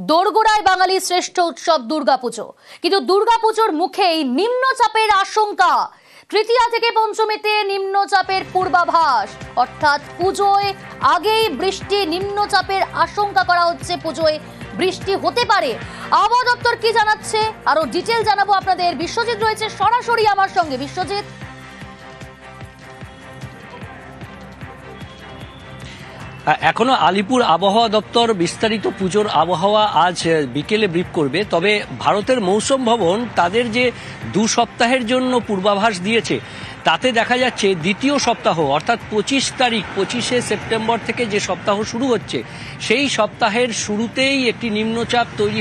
দোরগোড়ায় বাঙালির শ্রেষ্ঠ উৎসব দুর্গাপুজো, কিন্তু দুর্গাপুজোর মুখেই নিম্নচাপের আশঙ্কা। তৃতীয়া থেকে পঞ্চমীতে নিম্নচাপের পূর্বাভাস, অর্থাৎ পুজোয় আগেই বৃষ্টি, নিম্নচাপের আশঙ্কা করা হচ্ছে পুজোয় বৃষ্টি হতে পারে। আবহাওয়া দপ্তর কি জানাচ্ছে আরো ডিটেল জানাবো আপনাদের। বিশ্বজিৎ রয়েছে সরাসরি আমার সঙ্গে। বিশ্বজিৎ, এখনো আলিপুর আবহাওয়া দপ্তর বিস্তারিত পুজোর আবহাওয়া আজ বিকেলে ব্রিফ করবে। তবে ভারতের মৌসুম ভবন তাদের যে 2 সপ্তাহের জন্য পূর্বাভাস দিয়েছে তাতে দেখা যাচ্ছে দ্বিতীয় সপ্তাহ অর্থাৎ 25শে সেপ্টেম্বর থেকে যে সপ্তাহ শুরু হচ্ছে সেই সপ্তাহের শুরুতেই একটি নিম্নচাপ তৈরি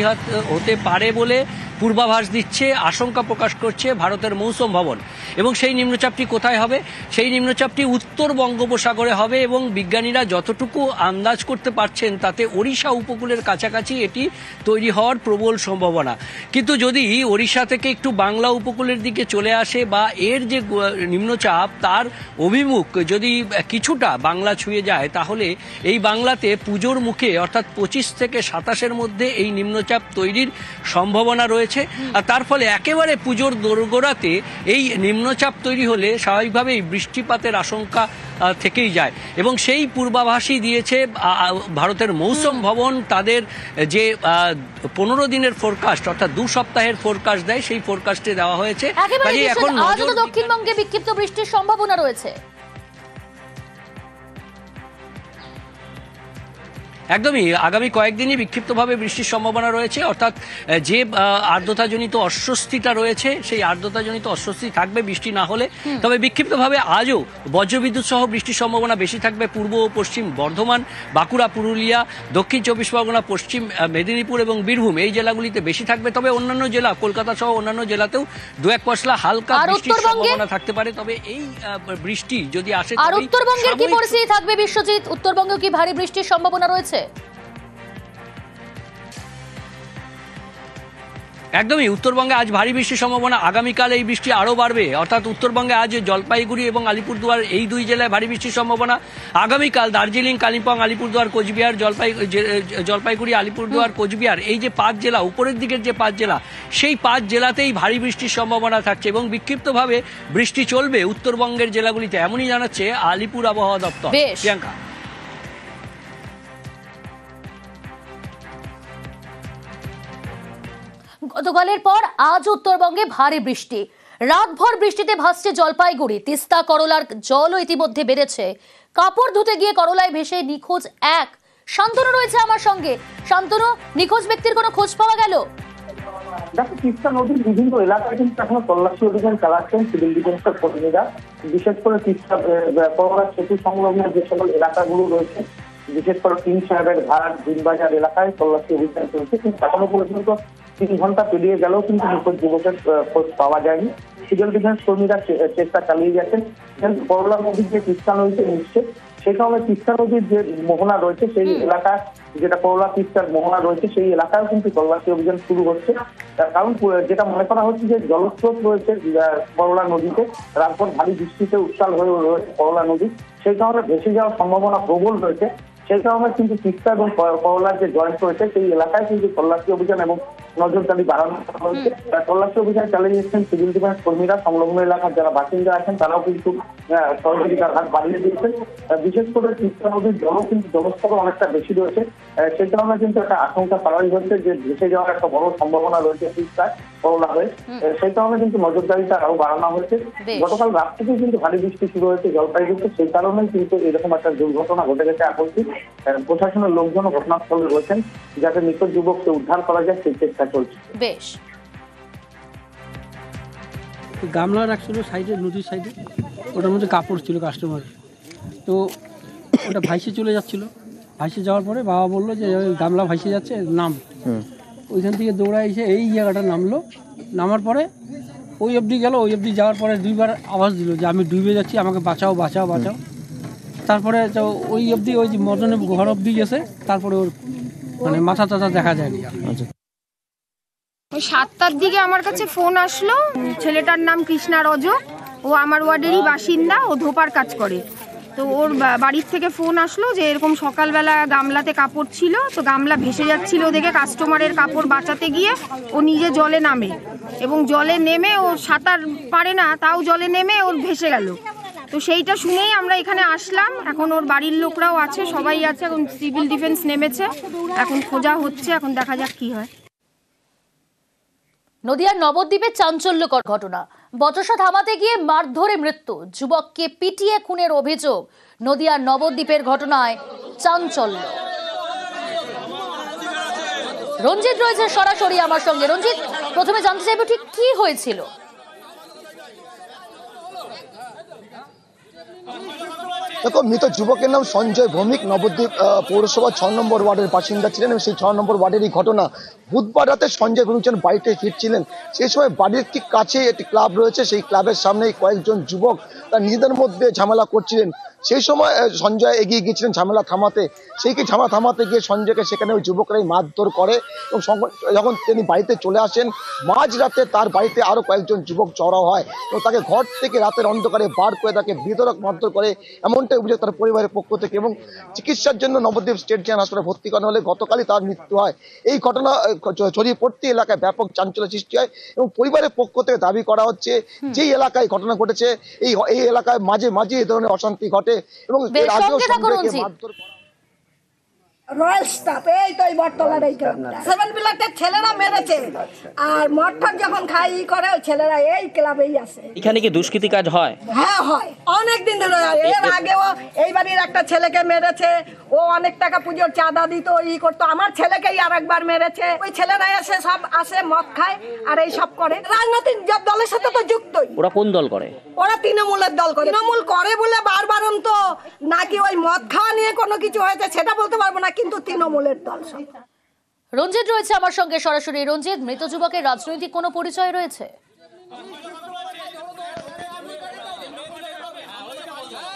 হতে পারে বলে পূর্বাভাস দিচ্ছে, আশঙ্কা প্রকাশ করছে ভারতের মৌসুম ভবন। এবং সেই নিম্নচাপটি কোথায় হবে? সেই নিম্নচাপটি উত্তর বঙ্গোপসাগরে হবে এবং বিজ্ঞানীরা যতটুকু আন্দাজ করতে পারছেন তাতে ওড়িশা উপকূলের কাছাকাছি এটি তৈরি হওয়ার প্রবল সম্ভাবনা। কিন্তু যদি ওড়িশা থেকে একটু বাংলা উপকূলের দিকে চলে আসে বা এর যে নিম্নচাপ তার অভিমুখ যদি কিছুটা বাংলা ছুঁয়ে যায়, তাহলে এই বাংলাতে পুজোর মুখে অর্থাৎ 25 থেকে 27-এর মধ্যে এই নিম্নচাপ তৈরির সম্ভাবনা রয়েছে। আর তার ফলে একেবারে পুজোর দোরগোড়াতে এই নিম্নচাপ তৈরি হলে স্বাভাবিকভাবেই বৃষ্টিপাতের আশঙ্কা থেকেই যায়। এবং সেই পূর্বাভাসই দিয়েছে ভারতের মৌসুম ভবন। তাদের যে 15 দিনের ফোরকাস্ট অর্থাৎ 2 সপ্তাহের ফোরকাস্ট দেয়, সেই ফোরকাস্টে দেওয়া হয়েছে। এখন দক্ষিণবঙ্গে বিক্ষিপ্ত বৃষ্টির সম্ভাবনা রয়েছে। একদমই আগামী কয়েকদিনই বিক্ষিপ্তভাবে বৃষ্টির সম্ভাবনা রয়েছে, অর্থাৎ যে আর্দ্রতাজনিত অস্বস্তিটা রয়েছে সেই আর্দ্রতাজনিত অস্বস্তি থাকবে বৃষ্টি না হলে। তবে বিক্ষিপ্তভাবে আজও বজ্রবিদ্যুৎ সহ বৃষ্টির সম্ভাবনা বেশি থাকবে পূর্ব ও পশ্চিম বর্ধমান, বাঁকুড়া, পুরুলিয়া, দক্ষিণ 24 পরগনা, পশ্চিম মেদিনীপুর এবং বীরভূম এই জেলাগুলিতে বেশি থাকবে। তবে অন্যান্য জেলা কলকাতা সহ অন্যান্য জেলাতেও 1-2 পশলা হালকা বৃষ্টির সম্ভাবনা থাকতে পারে। তবে এই বৃষ্টি যদি আসে, আর উত্তরবঙ্গের কি পরিস্থিতি থাকবে বিশ্বজিৎ? উত্তরবঙ্গে কি ভারী বৃষ্টির সম্ভাবনা রয়েছে? একদমই উত্তরবঙ্গে আজ ভারী বৃষ্টির সম্ভাবনা। আগামীকাল এই বৃষ্টি আরও বাড়বে, অর্থাৎ উত্তরবঙ্গে আজ জলপাইগুড়ি এবং আলিপুরদুয়ার এই 2 জেলায় ভারী বৃষ্টির সম্ভাবনা। আগামীকাল দার্জিলিং, কালিম্পং, আলিপুরদুয়ার, কোচবিহার, জলপাইগুড়ি, আলিপুরদুয়ার, কোচবিহার এই যে 5 জেলা, উপরের দিকের যে 5 জেলা, সেই 5 জেলাতেই ভারী বৃষ্টির সম্ভাবনা থাকছে এবং বিক্ষিপ্তভাবে বৃষ্টি চলবে উত্তরবঙ্গের জেলাগুলিতে, এমনই জানাচ্ছে আলিপুর আবহাওয়া দপ্তর। প্রিয়াঙ্কা, গতকালের পর আজ উত্তরবঙ্গে ভারী বৃষ্টি। রাতভর বৃষ্টিতে ভাসছে জলপাইগুড়ি। তিস্তা করলার জলও ইতিমধ্যে বেড়েছে। কাপড় ধুতে গিয়ে করলায় ভেসে নিখোঁজ 1। শান্তনু রয়েছে আমার সঙ্গে। শান্তনু, নিখোঁজ ব্যক্তির কোনো খোঁজ পাওয়া গেল? দেখো, তিস্তা নদীর বিভিন্ন এলাকায় কিন্তু এখনো তল্লাশি অভিযান চালাচ্ছেন সিভিল ডিফেন্সের কর্মীরা। বিশেষ করে তিস্তা করলা সেতু সংলগ্ন যে সকল এলাকাগুলো রয়েছে, বিশেষ করে 3 সাহেবের ঘাট, দিনবাজার এলাকায় তল্লাশি অভিযান চলছে। কিন্তু এখনো পর্যন্ত 3 ঘন্টা পেরিয়ে গেলেও কিন্তু নিখোঁজ যুবকের খোঁজ পাওয়া যায়নি। সিভিল ডিফেন্স কর্মীরা চেষ্টা চালিয়ে যাচ্ছেন। করলা নদীর যে তিস্তা নদীতে মিশছে, সেই কারণে তিস্তা নদীর যে মোহনা রয়েছে সেই এলাকা, যেটা করলা তিস্তার মোহনা রয়েছে, সেই এলাকায় কিন্তু তল্লাশি অভিযান শুরু হচ্ছে। তার কারণ যেটা মনে করা হচ্ছে যে জলস্রোত রয়েছে করলা নদীতে, রাতভর ভারী বৃষ্টিতে উত্তাল হয়ে রয়েছে করলা নদী, সেই কারণে ভেসে যাওয়ার সম্ভাবনা প্রবল রয়েছে। সেই কারণে কিন্তু তিস্তা এবং করলার যে জয়েন্ট রয়েছে সেই এলাকায় কিন্তু তল্লাশি অভিযান এবং নজরদারি বাড়ানো হয়েছে। তল্লাশি অভিযান চালিয়ে যাচ্ছেন সিভিল ডিফেন্স কর্মীরা। সংলগ্ন এলাকার যারা বাসিন্দা আছেন তারাও কিন্তু সহযোগিতার হাত বাড়িয়ে দিয়েছেন। বিশেষ করে তিস্তা নদীর জলও কিন্তু জলস্তরও অনেকটা বেশি রয়েছে। সেই কারণে কিন্তু একটা আশঙ্কা স্বাভাবিক হচ্ছে যে ভেসে যাওয়ার একটা বড় সম্ভাবনা রয়েছে তিস্তায় করলা হয়ে। সেই কারণে কিন্তু নজরদারিটা আরো বাড়ানো হয়েছে। গতকাল রাত থেকেই কিন্তু ভারী বৃষ্টি শুরু হয়েছে জলপাইগুড়িতে, সেই কারণেই কিন্তু এরকম একটা দুর্ঘটনা ঘটে গেছে। এমনকি প্রশাসনের লোকজনও ঘটনাস্থলে রয়েছেন যাতে নিখোঁজ যুবককে উদ্ধার করা যায় সেই চেষ্টা চলছে। বেশ, গামলা রাখছিল সাইডে, নদীর সাইডে, ওটার মধ্যে কাপড় ছিল কাস্টমার, তো ওটা ভাইসে চলে যাচ্ছিল। ভাইসে যাওয়ার পরে বাবা বললো যে গামলা ভাইসে যাচ্ছে, নাম। ওইখান থেকে দৌড়া এসে এই জায়গাটা নামলো। নামার পরে ওই অবধি গেল। ওই অবধি যাওয়ার পরে 2বার আওয়াজ দিল যে আমি ডুবে যাচ্ছি, আমাকে বাঁচাও বাঁচাও বাঁচাও। তারপরে তো ওই অবধি, ওই যে মদনের ঘর অবধি গেছে, তারপরে ওর মানে মাথা টাথা দেখা যায়নি। ওই 7টার দিকে আমার কাছে ফোন আসলো। ছেলেটার নাম কৃষ্ণা রজক, ও আমার ওয়ার্ডেরই বাসিন্দা, ও ধোপার কাজ করে। তো ওর বাড়ির থেকে ফোন আসলো যে এরকম সকালবেলা গামলাতে কাপড় ছিল, তো গামলা ভেসে যাচ্ছিল দেখে কাস্টমারের কাপড় বাঁচাতে গিয়ে ও নিজে জলে নামে এবং জলে নেমে ও সাঁতার পারে না, তাও জলে নেমে ওর ভেসে গেল। তো সেইটা শুনেই আমরা এখানে আসলাম। এখন ওর বাড়ির লোকরাও আছে, সবাই আছে, এখন সিভিল ডিফেন্স নেমেছে, এখন খোঁজা হচ্ছে, এখন দেখা যাক কি হয়। নদিয়ার নবদ্বীপে চাঞ্চল্যকর ঘটনা, বচসা থামাতে গিয়ে মারধরে মৃত্যু, যুবককে পিটিয়ে খুনের অভিযোগ। নদিয়ার নবদ্বীপের ঘটনায় চাঞ্চল্য। রঞ্জিত রয়েছে সরাসরি আমার সঙ্গে। রঞ্জিত, প্রথমে জানতে চাইবো ঠিক কি হয়েছিল? দেখো, মৃত যুবকের নাম সঞ্জয় ভৌমিক, নবদ্বীপ পৌরসভা 6 নম্বর ওয়ার্ডের বাসিন্দা ছিলেন এবং সেই 6 নম্বর ওয়ার্ডের এই ঘটনা। বুধবার রাতে সঞ্জয় ভৌমিক যখন বাড়িতে ফিরছিলেন, সেই সময় বাড়ির ঠিক কাছে একটি ক্লাব রয়েছে, সেই ক্লাবের সামনে কয়েকজন যুবক তার নিজেদের মধ্যে ঝামেলা করছিলেন। সেই সময় সঞ্জয় এগিয়ে গিয়েছিলেন ঝামেলা থামাতে। সেই কি ঝামেলা থামাতে গিয়ে সঞ্জয়কে সেখানে ওই যুবকরাই মারধর করে এবং যখন তিনি বাড়িতে চলে আসেন, মাঝরাতে তার বাড়িতে আরো কয়েকজন যুবক জড়ো হয় এবং তাকে ঘর থেকে রাতের অন্ধকারে বার করে তাকে বেধড়ক মারধর করে, এমনটাই অভিযোগ তার পরিবারের পক্ষ থেকে। এবং চিকিৎসার জন্য নবদ্বীপ স্টেট জেনারেল হাসপাতালে ভর্তি করানো হলে গতকালই তার মৃত্যু হয়। এই ঘটনা ছড়িয়ে পড়তে এলাকায় ব্যাপক চাঞ্চল্য সৃষ্টি হয় এবং পরিবারের পক্ষ থেকে দাবি করা হচ্ছে যেই এলাকায় ঘটনা ঘটেছে এই এলাকায় মাঝে মাঝে এই ধরনের অশান্তি ঘটে এবং এর আগেও সঞ্জয়কে মারধর করা। রয়্যাল স্টাফ এই তো এই বটতলার এই ক্লাবটা 7 বিলাটের ছেলেরা মেরেছে, আর মঠটা যখন খাই করে ওই ছেলেরা এই ক্লাবেই আছে। এখানে কি দুষ্কৃতি কাজ হয়? হ্যাঁ হয়, অনেক দিন ধরে। এর আগেও এই বাড়ির একটা ছেলেকে মেরেছে, ও অনেক টাকা পুজোর চাঁদা দিত, করতো। আমার ছেলেকেই আরেকবার মেরেছে। ওই ছেলেরা এসে সব আসে, মদ খায় আর এই সব করে। রাজনৈতিক দলের সাথে তো যুক্তই। ওরা কোন দল করে? ওরা তৃণমূলের দল করে। তৃণমূল করে বলে বারবার তো নাকি ওই মদ খাওয়া নিয়ে কোনো কিছু হয়েছে সেটা বলতে পারবো না, কিন্তু তৃণমূলের দল। রঞ্জিত রয়েছে আমার সঙ্গে সরাসরি। রঞ্জিত, মৃত যুবকের রাজনৈতিক কোনো পরিচয় রয়েছে?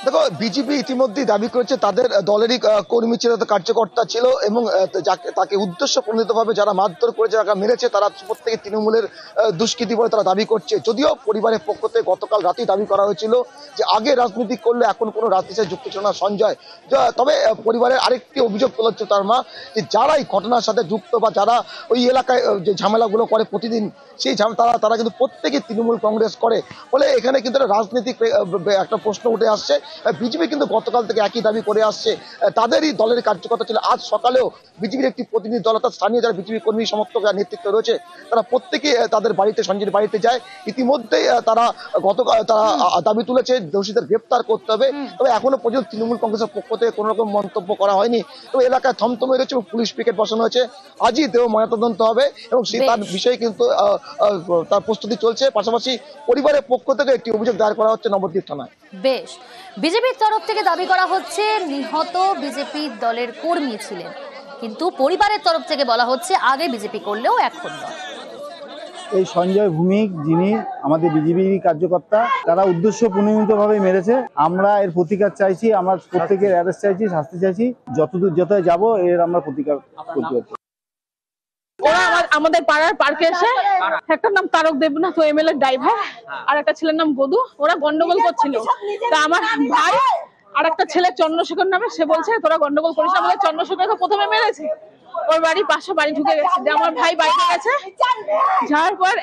দেখো, বিজেপি ইতিমধ্যেই দাবি করেছে তাদের দলেরই কর্মী ছিল, কার্যকর্তা ছিল এবং তাকে উদ্দেশ্য প্রণোদিতভাবে যারা মারধর করেছে, যারা মেরেছে, তারা প্রত্যেকে তৃণমূলের দুষ্কৃতী বলে তারা দাবি করছে। যদিও পরিবারের পক্ষ থেকে গতকাল রাতেই দাবি করা হয়েছিল যে আগে রাজনীতি করলে এখন কোনো রাজনীতির সাথে যুক্ত ছিল না সঞ্জয়। তবে পরিবারের আরেকটি অভিযোগ তুলেছে তার মা, যে যারা এই ঘটনার সাথে যুক্ত বা যারা ওই এলাকায় যে ঝামেলাগুলো করে প্রতিদিন, সেই তারা কিন্তু প্রত্যেকে তৃণমূল কংগ্রেস করে। ফলে এখানে কিন্তু রাজনৈতিক একটা প্রশ্ন উঠে আসছে। বিজেপি কিন্তু গতকাল থেকে একই দাবি করে আসছে, তাদেরই দলের কার্যকর্তা ছিল। আজ সকালেও বিজেপির একটি প্রতিনিধি দল, অর্থাৎ স্থানীয় যারা বিজেপি কর্মী সমর্থক নেতৃত্ব রয়েছে, তারা প্রত্যেকে তাদের বাড়িতে, সঞ্জয়ের বাড়িতে যায়। ইতিমধ্যেই তারা দাবি তুলেছে দোষীদের গ্রেপ্তার করতে হবে। তবে এখনো পর্যন্ত তৃণমূল কংগ্রেসের পক্ষ থেকে কোনো রকম মন্তব্য করা হয়নি। তবে এলাকায় থমথমে রয়েছে এবং পুলিশ পিকেট বসানো হয়েছে। আজই দেহ ময়নাতদন্ত হবে এবং তার বিষয়ে কিন্তু তার প্রস্তুতি চলছে। পাশাপাশি পরিবারের পক্ষ থেকে একটি অভিযোগ দায়ের করা হচ্ছে নবদ্বীপ থানায়। বেশ, বিজেপির তরফ থেকে দাবি করা হচ্ছে নিহত বিজেপি দলের কর্মী ছিলেন, কিন্তু পরিবারের তরফ থেকে বলা হচ্ছে আগে বিজেপি করলেও এখন নয়। এই সঞ্জয় ভৌমিক, যিনি আমাদের বিজেপি কার্যকর্তা, তারা উদ্দেশ্য প্রণোদিতভাবে মেরেছে। আমরা এর প্রতিকার চাইছি, আমরা প্রত্যেকের অ্যারেস্ট চাইছি, শাস্তি চাইছি। যতদূর যতই যাব এর আমরা প্রতিকার করতে হচ্ছে। ওরা আমাদের পাড়ার পার্কে এসে, একটার নাম তারক দেবনাথ, এমএলএ ড্রাইভার, আর একটা ছেলের নাম গদু, ওরা গন্ডগোল করছিল। তা আমার ভাই আর একটা ছেলে চন্দ্রশেখর নামে, সে বলছে তোরা গন্ডগোল করিস না বলে চন্দ্রশেখরকে প্রথমে মেরেছে। ওর বাড়ির পাশে বাড়ি ঢুকে গেছে, যে আমার ভাই বাইরে গেছে। যাওয়ার পর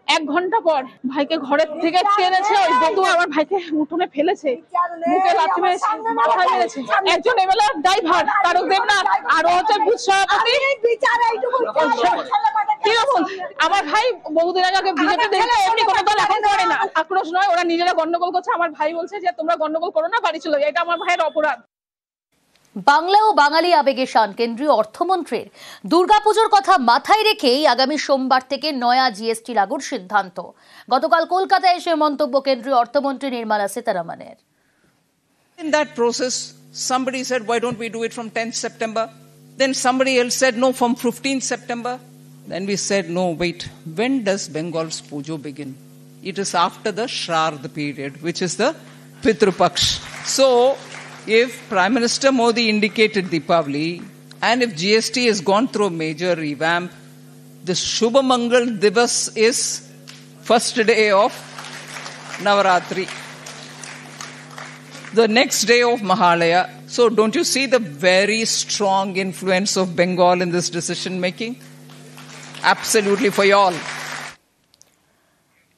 1 ঘন্টা পর ভাইকে ঘরের থেকে টেনেছে, ওই বন্ধু আমার ভাইকে উঠোনে ফেলেছে, বুকে লাথি মেরেছে, মাথায় মেরেছে। একজন এমএলএ ড্রাইভার তারক দেবনাথ, আর ও হচ্ছে বুথ সভাপতি তৃণমূল। আমার ভাই বহুদিন আগে বিজেপি দেখলে এমনি কোনো দল এখন করে না। আক্রোশ নয়, ওরা নিজেরা গন্ডগোল করছে। আমার ভাই বলছে যে তোমরা গন্ডগোল করো না, বাড়ি চলো। এটা আমার ভাইয়ের অপরাধ। বাংলা ও বাঙালি আবেগে শান কেন্দ্রীয় অর্থমন্ত্রীর দুর্গাপুজোর কথা মাথায় রেখেই আগামী সোমবার থেকে নয়া জিএসটি লাগুর সিদ্ধান্ত। গতকাল কলকাতায় এসে মন্তব্য কেন্দ্রীয় অর্থমন্ত্রী Nirmala সীতারামনের। In that process, somebody said, why don't we do it from 10th September? Then somebody else said, no, from 15th September. Then we said, no, wait, when does Bengal's Pujo begin? It is after the Shraddha period, which is the Pitru Paksh. So, if Prime Minister Modi indicated Deepavali, and if GST has gone through a major revamp, the Shubha Mangal Divas is first day of Navaratri. the next day of Mahalaya. So don't you see the very strong influence of Bengal in this decision making? Absolutely for you all.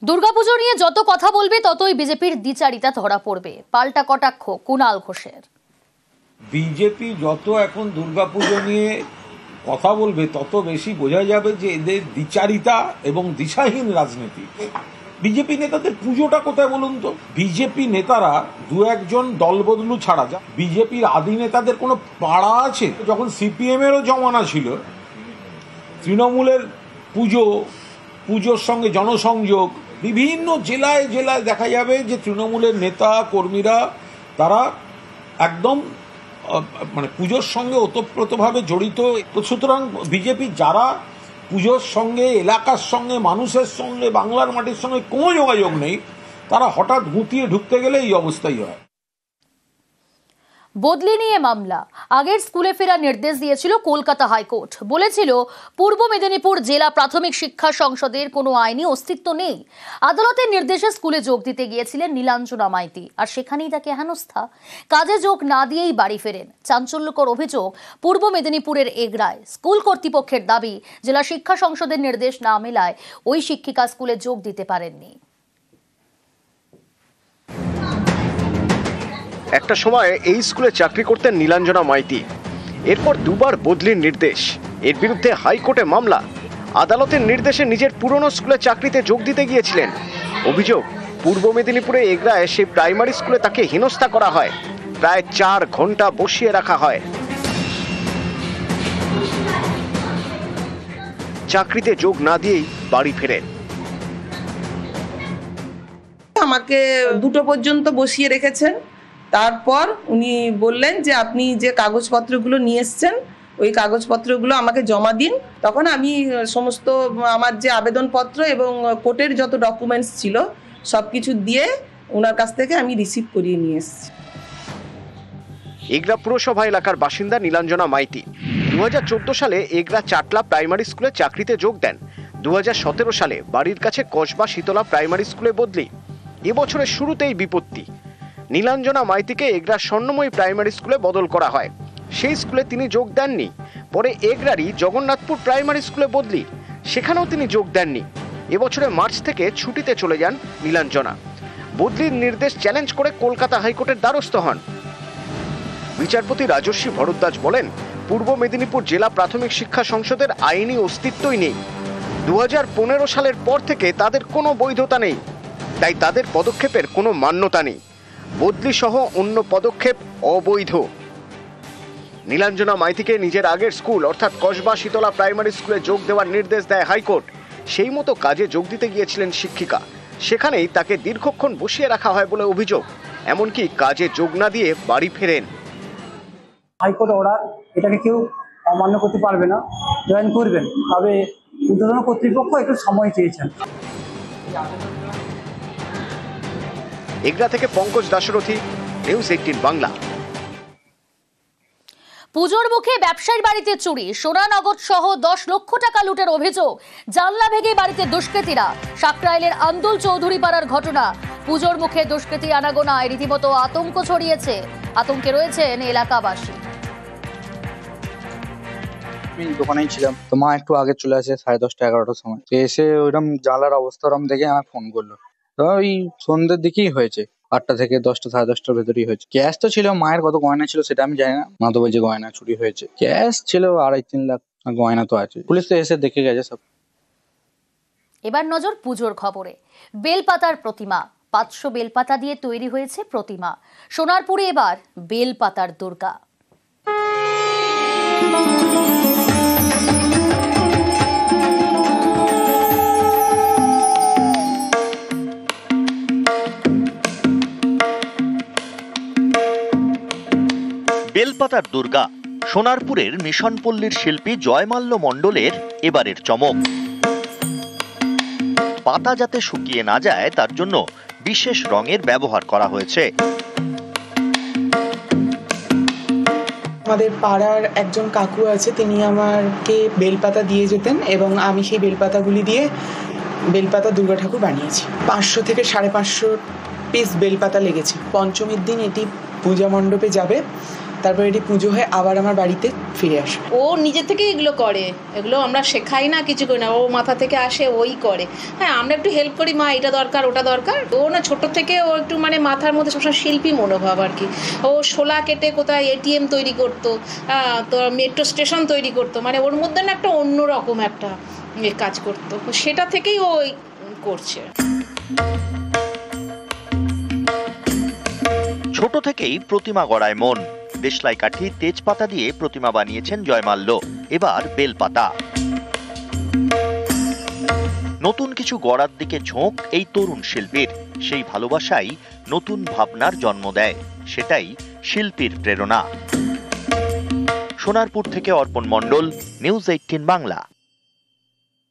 Durga Puja নিয়ে যত কথা বলবে ততই বিজেপির দ্বিচারিতা ধরা পড়বে, পাল্টা কটাক্ষ কুণাল ঘোষের। বিজেপি যত এখন দুর্গাপুজো নিয়ে কথা বলবে তত বেশি বোঝা যাবে যে এদের দ্বিচারিতা এবং দিশাহীন রাজনীতি। বিজেপি নেতাদের পুজোটা কোথায় বলুন তো? বিজেপি নেতারা দু একজন দলবদলু ছাড়া যা বিজেপির আদি নেতাদের কোনো পাড়া আছে? যখন সিপিএম এরও জমানা ছিল, তৃণমূলের পুজোর সঙ্গে জনসংযোগ, বিভিন্ন জেলায় জেলায় দেখা যাবে যে তৃণমূলের নেতা কর্মীরা তারা একদম মানে পুজোর সঙ্গে ওতপ্রোতভাবে জড়িত। সুতরাং বিজেপি যারা পুজোর সঙ্গে, এলাকার সঙ্গে, মানুষের সঙ্গে, বাংলার মাটির সঙ্গে কোনো যোগাযোগ নেই, তারা হঠাৎ গুটিয়ে ঢুকতে গেলে এই অবস্থাই হয়। বদলি নিয়ে মামলা, আগের স্কুলে ফেরার নির্দেশ দিয়েছিল কলকাতা হাইকোর্ট। বলেছিল পূর্ব মেদিনীপুর জেলা প্রাথমিক শিক্ষা সংসদের কোনো আইনি অস্তিত্ব নেই। আদালতের নির্দেশে স্কুলে যোগ দিতে গিয়েছিলেন নীলাঞ্জনা মাইতি, আর সেখানেই তাকে হেনস্থা। কাজে যোগ না দিয়েই বাড়ি ফেরেন। চাঞ্চল্যকর অভিযোগ পূর্ব মেদিনীপুরের এগরায়। স্কুল কর্তৃপক্ষের দাবি, জেলা শিক্ষা সংসদের নির্দেশ না মেলায় ওই শিক্ষিকা স্কুলে যোগ দিতে পারেননি। একটা সময় এই স্কুলে চাকরি করতেন নীলাঞ্জনা মাইতি। এরপর দুবার বদলির নির্দেশ, এর বিরুদ্ধে হাইকোর্টে মামলা। আদালতের নির্দেশে নিজের পুরনো স্কুলে চাকরিতে যোগ দিতে গিয়েছিলেন। অভিযোগ, পূর্ব মেদিনীপুরে এগরায় সেই প্রাইমারি স্কুলে তাকে হেনস্থা করা হয়, প্রায় 4 ঘন্টা বসিয়ে রাখা হয়। চাকরিতে যোগ না দিয়েই বাড়ি ফেরেন। আমাকে 2টো পর্যন্ত বসিয়ে রেখেছেন। তারপর উনি বললেন যে আপনি যে কাগজপত্রগুলো নিয়ে এসছেন ওই কাগজপত্রগুলো আমাকে জমা দিন। তখন আমি সমস্ত আমার যে আবেদনপত্র এবং কোর্টের যত ডকুমেন্টস ছিল সব কিছু দিয়ে ওনার কাছ থেকে আমি রিসিভ করিয়ে নিয়ে এসেছি। এগরা পুরসভা এলাকার বাসিন্দা নীলাঞ্জনা মাইতি 2014 সালে এগরা চাটলা প্রাইমারি স্কুলে চাকরিতে যোগ দেন। 2017 সালে বাড়ির কাছে কসবা শীতলা প্রাইমারি স্কুলে বদলি। এবছরের শুরুতেই বিপত্তি। নীলাঞ্জনা মাইতিকে এগরা স্বর্ণময়ী প্রাইমারি স্কুলে বদল করা হয়। সেই স্কুলে তিনি যোগ দেননি। পরে এগরারই জগন্নাথপুর প্রাইমারি স্কুলে বদলি, সেখানেও তিনি যোগ দেননি। এবছরে মার্চ থেকে ছুটিতে চলে যান নীলাঞ্জনা। বদলির নির্দেশ চ্যালেঞ্জ করে কলকাতা হাইকোর্টের দ্বারস্থ হন। বিচারপতি রাজস্বী ভরদ্বাজ বলেন, পূর্ব মেদিনীপুর জেলা প্রাথমিক শিক্ষা সংসদের আইনি অস্তিত্বই নেই। 2015 সালের পর থেকে তাদের কোনো বৈধতা নেই, তাই তাদের পদক্ষেপের কোনো মান্যতা নেই। বদলি সহ অন্য পদক্ষেপ অবৈধ। নীলাঞ্জনা মাইতিকে নিজের আগের স্কুল অর্থাৎ কসবা শীতলা প্রাইমারি স্কুলে যোগ দেওয়ার নির্দেশ দেয় হাইকোর্ট। সেই মতো কাজে যোগ দিতে গিয়েছিলেন শিক্ষিকা, সেখানেই তাকে দীর্ঘক্ষণ বসিয়ে রাখা হয় বলে অভিযোগ। এমনকি কাজে যোগ না দিয়ে বাড়ি ফেরেন। হাইকোর্ট অর্ডার, এটাকে কেউ অমান্য করতে পারবে না, জয়েন করবেন। তবে ঊর্ধ্বতন কর্তৃপক্ষ একটু সময় চেয়েছেন। এগরা থেকে পঙ্কজ দাশরথী, নিউজ 18 বাংলা। পুজোর মুখে ব্যবসায়ীর বাড়িতে চুরি, সোনা নগদ সহ 10 লক্ষ টাকা লুটের অভিযোগ। জানলা ভেঙে বাড়িতে দুষ্কৃতীরা। সাকরাইলের আন্দুল চৌধুরী পাড়ার ঘটনা। পুজোর মুখে দুষ্কৃতী আনাগোনায় রীতিমতো আতঙ্ক ছড়িয়েছে। আতঙ্কে রয়েছেন এলাকাবাসী। আমি দোকানেই ছিলাম, তো মা একটু আগে চলে আসে 10:30 11টার সময়। তো এসে ওইরকম জানলার অবস্থা ওরকম দেখে আমার ফোন করলো। তো ওই সন্ধ্যের দিকেই হয়েছে, 8টা থেকে 10টা 10:30টার ভেতরেই হয়েছে। ক্যাশ তো ছিল, মায়ের কত গয়না ছিল সেটা আমি জানি না। মা তো বলছে গয়না চুরি হয়েছে। ক্যাশ ছিল 2.5-3 লাখ, গয়না তো আছে। পুলিশ তো এসে দেখে গেছে সব। এবার নজর পুজোর খবরে। বেলপাতার প্রতিমা, 500 বেলপাতা দিয়ে তৈরি হয়েছে প্রতিমা। সোনারপুরে এবার বেলপাতার দুর্গা। বেলপাতার দুর্গা সোনারপুরের মিশনপল্লীর শিল্পী জয়মাল্য মণ্ডলের এবারের চমক। পাতা যাতে শুকিয়ে না যায় তার জন্য বিশেষ রঙের ব্যবহার করা হয়েছে। আমাদের পাড়ার একজন কাকু আছে, তিনি আমাকে বেলপাতা দিয়ে যেতেন এবং আমি সেই বেলপাতাগুলি দিয়ে বেলপাতা দুর্গা ঠাকুর বানিয়েছি। 500 থেকে 550 পিস বেলপাতা লেগেছে। পঞ্চমীর দিন এটি পূজা মণ্ডপে যাবে, তারপর এটি পুজো হয়ে আবার আমার বাড়িতে ফিরে আসে। ও নিজে থেকে এগুলো করে, এগুলো আমরা শেখাই না, কিছু করি না, ও মাথা থেকে আসে ওই করে। হ্যাঁ, আমরা একটু হেল্প করি, মা এটা দরকার ওটা দরকার। ও না ছোট থেকে ও একটু মানে মাথার মধ্যে সবসময় শিল্পী মনোভাব আর কি। ও শোলা কেটে কোথায় এটিএম তৈরি করতো, তো মেট্রো স্টেশন তৈরি করতো, মানে ওর মধ্যে না একটা অন্যরকম একটা কাজ করতো, সেটা থেকেই ও করছে। ছোট থেকেই প্রতিমা গড়ায় মন। দেশলাই কাঠি, তেজপাতা দিয়ে প্রতিমা বানিয়েছেন জয়মাল্য, এবার বেলপাতা। নতুন কিছু গড়ার দিকে ঝোঁক এই তরুণ শিল্পীর। সেই ভালোবাসাই নতুন ভাবনার জন্ম দেয়, সেটাই শিল্পীর প্রেরণা। সোনারপুর থেকে অর্পণ মণ্ডল, নিউজ 18 বাংলা।